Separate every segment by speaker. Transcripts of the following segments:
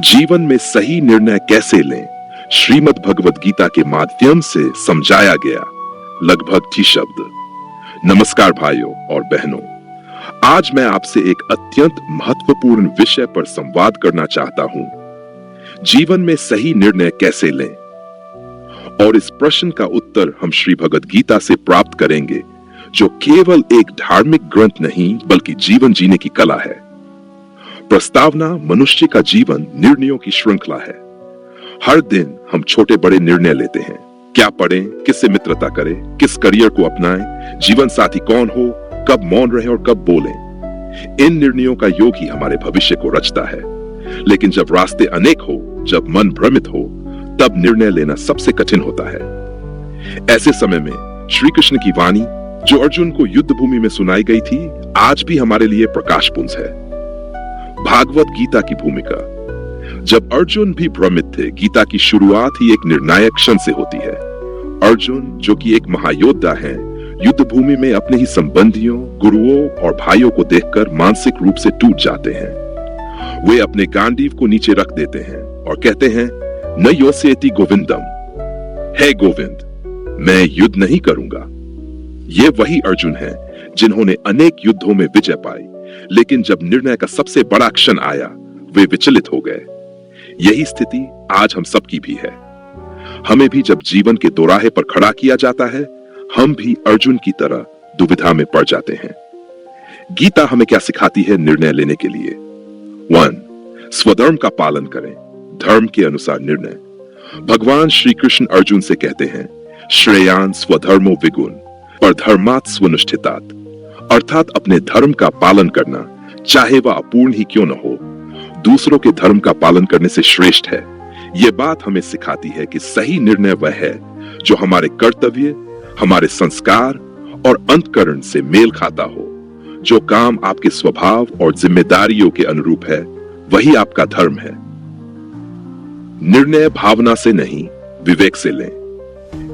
Speaker 1: जीवन में सही निर्णय कैसे लें, श्रीमद् भगवद गीता के माध्यम से समझाया गया लगभग 30 शब्द। नमस्कार भाइयों और बहनों, आज मैं आपसे एक अत्यंत महत्वपूर्ण विषय पर संवाद करना चाहता हूं। जीवन में सही निर्णय कैसे लें, और इस प्रश्न का उत्तर हम श्री भगवद गीता से प्राप्त करेंगे, जो केवल एक धार्मिक ग्रंथ नहीं बल्कि जीवन जीने की कला है। प्रस्तावना मनुष्य का जीवन निर्णयों की श्रृंखला है। हर दिन हम छोटे बड़े निर्णय लेते हैं। क्या पढ़ें, किससे मित्रता करें, किस करियर को अपनाएं, जीवन साथी कौन हो, कब मौन रहे और कब बोलें। इन निर्णयों का योग ही हमारे भविष्य को रचता है। लेकिन जब रास्ते अनेक हो, जब मन भ्रमित हो, तब निर्णय लेना सबसे कठिन होता है। ऐसे समय में श्री कृष्ण की वाणी जो अर्जुन को युद्ध भूमि में सुनाई गई थी, आज भी हमारे लिए प्रकाशपुंज है। भागवत गीता की भूमिका। जब अर्जुन भी भ्रमित थे, गीता की शुरुआत ही एक निर्णायक क्षण से होती है। अर्जुन, जो कि एक महायोद्धा हैं, युद्ध भूमि में अपने ही संबंधियों, गुरुओं और भाइयों को देखकर मानसिक रूप से टूट जाते हैं। वे अपने गांडीव को नीचे रख देते हैं और कहते हैं, न योसेति गोविंदम, हे गोविंद, मैं युद्ध नहीं करूंगा। ये वही अर्जुन है जिन्होंने अनेक युद्धों में विजय पाई, लेकिन जब निर्णय का सबसे बड़ा क्षण आया, वे विचलित हो गए। यही स्थिति आज हम सबकी भी है। हमें भी जब जीवन के दोराहे पर खड़ा किया जाता है, हम भी अर्जुन की तरह दुविधा में पड़ जाते हैं। गीता हमें क्या सिखाती है निर्णय लेने के लिए? 1. स्वधर्म का पालन करें, धर्म के अनुसार निर्णय। भगवान श्री कृष्ण अर्जुन से कहते हैं, श्रेयान स्वधर्मो विगुण पर धर्मात् स्वनुष्ठितात्, अर्थात अपने धर्म का पालन करना, चाहे वह अपूर्ण ही क्यों न हो, दूसरों के धर्म का पालन करने से श्रेष्ठ है। यह बात हमें सिखाती है कि सही निर्णय वह है जो हमारे कर्तव्य, हमारे संस्कार और अंतःकरण से मेल खाता हो। जो काम आपके स्वभाव और जिम्मेदारियों के अनुरूप है, वही आपका धर्म है। निर्णय भावना से नहीं, विवेक से लें।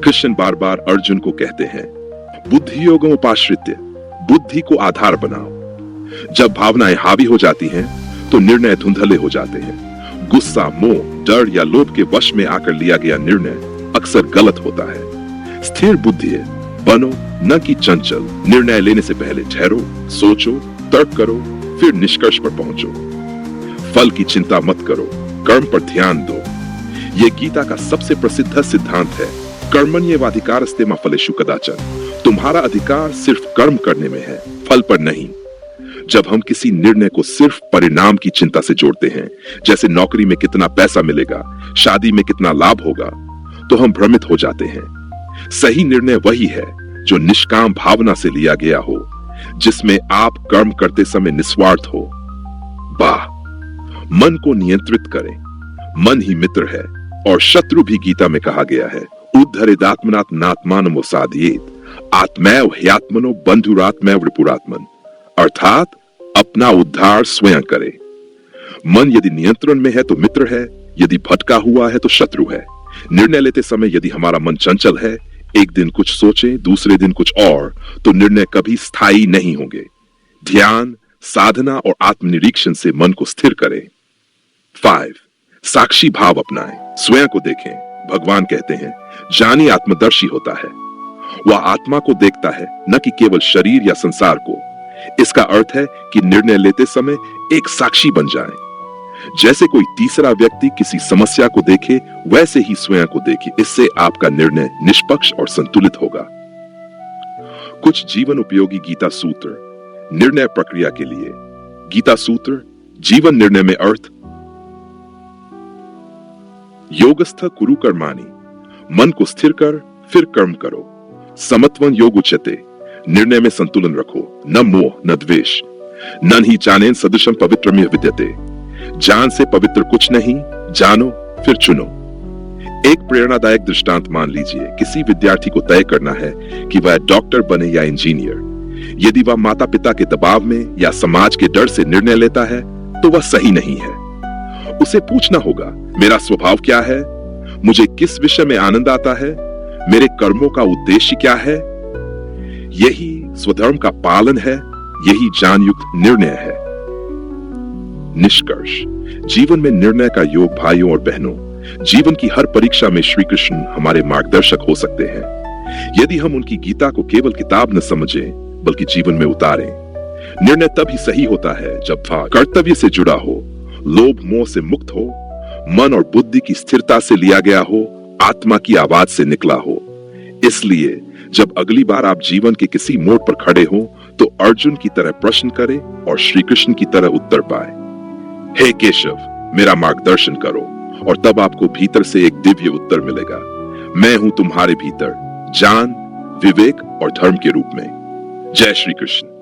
Speaker 1: कृष्ण बार बार अर्जुन को कहते हैं, बुद्धि योगम उपाश्रित्य, बुद्धि को आधार बनाओ। जब भावनाएं हावी हो जाती हैं, तो निर्णय धुंधले हो जाते हैं। गुस्सा, मोह, डर या लोभ के वश में आकर लिया गया निर्णय अक्सर गलत होता है। स्थिर बुद्धि बनो, न कि चंचल। निर्णय लेने से पहले ठहरो, सोचो, तर्क करो, फिर निष्कर्ष पर पहुंचो। फल की चिंता मत करो, कर्म पर ध्यान दो। यह गीता का सबसे प्रसिद्ध सिद्धांत है, कर्मण्येवाधिकारस्ते मा फलेषु कदाचन। तुम्हारा अधिकार सिर्फ कर्म करने में है, फल पर नहीं। जब हम किसी निर्णय को सिर्फ परिणाम की चिंता से जोड़ते हैं, जैसे नौकरी में कितना पैसा मिलेगा, शादी में कितना लाभ होगा, तो हम भ्रमित हो जाते हैं। सही निर्णय वही है जो निष्काम भावना से लिया गया हो, जिसमें आप कर्म करते समय निस्वार्थ हो। वाह! मन को नियंत्रित करें। मन ही मित्र है और शत्रु भी गीता में कहा गया है। उद्धरेदात्मनात् नात्मानमो साधयेत्, आत्मैव ह्यात्मनो बंधुरात्मैव रिपुरात्मन, अर्थात अपना उद्धार स्वयं करे। मन यदि नियंत्रण में है तो मित्र है, यदि भटका हुआ है तो शत्रु है। निर्णय लेते समय यदि हमारा मन चंचल है, एक दिन कुछ सोचे, दूसरे दिन कुछ और, तो निर्णय कभी स्थायी नहीं होंगे। ध्यान, साधना और आत्मनिरीक्षण से मन को स्थिर करें। 5. साक्षी भाव अपनाएं, स्वयं को देखें। भगवान कहते हैं, ज्ञानी आत्मदर्शी होता है। वह आत्मा को देखता है, न कि केवल शरीर या संसार को। इसका अर्थ है कि निर्णय लेते समय एक साक्षी बन जाएं। जैसे कोई तीसरा व्यक्ति किसी समस्या को देखे, वैसे ही स्वयं को देखें। इससे आपका निर्णय निष्पक्ष और संतुलित होगा। कुछ जीवन उपयोगी गीता सूत्र निर्णय प्रक्रिया के लिए। गीता सूत्र जीवन निर्णय में अर्थ: योगस्थ कुरु कर्माणि, मन को स्थिर कर फिर कर्म करो। समत्वं योग उच्यते, निर्णय में संतुलन रखो। न मोह न द्वेष। नन ही जानेन सदृशम पवित्रम यः विद्यते, जान से पवित्र कुछ नहीं, जानो फिर चुनो। एक प्रेरणादायक दृष्टांत मान लीजिए, किसी विद्यार्थी को तय करना है कि वह डॉक्टर बने या इंजीनियर। यदि वह माता पिता के दबाव में या समाज के डर से निर्णय लेता है, तो वह सही नहीं है। उसे पूछना होगा, मेरा स्वभाव क्या है, मुझे किस विषय में आनंद आता है, मेरे कर्मों का उद्देश्य क्या है। यही स्वधर्म का पालन है, यही ज्ञान युक्त निर्णय है। निष्कर्ष: जीवन में निर्णय का योग भाइयों और बहनों, जीवन की हर परीक्षा में श्री कृष्ण हमारे मार्गदर्शक हो सकते हैं यदि हम उनकी गीता को केवल किताब न समझें बल्कि जीवन में उतारें। निर्णय तभी सही होता है जब वह कर्तव्य से जुड़ा हो, लोभ मोह से मुक्त हो, मन और बुद्धि की स्थिरता से लिया गया हो, आत्मा की आवाज से निकला हो। इसलिए जब अगली बार आप जीवन के किसी मोड़ पर खड़े हो तो अर्जुन की तरह प्रश्न करें और श्री कृष्ण की तरह उत्तर पाए, हे केशव मेरा मार्गदर्शन करो, और तब आपको भीतर से एक दिव्य उत्तर मिलेगा, मैं हूं तुम्हारे भीतर ज्ञान, विवेक और धर्म के रूप में। जय श्री कृष्ण।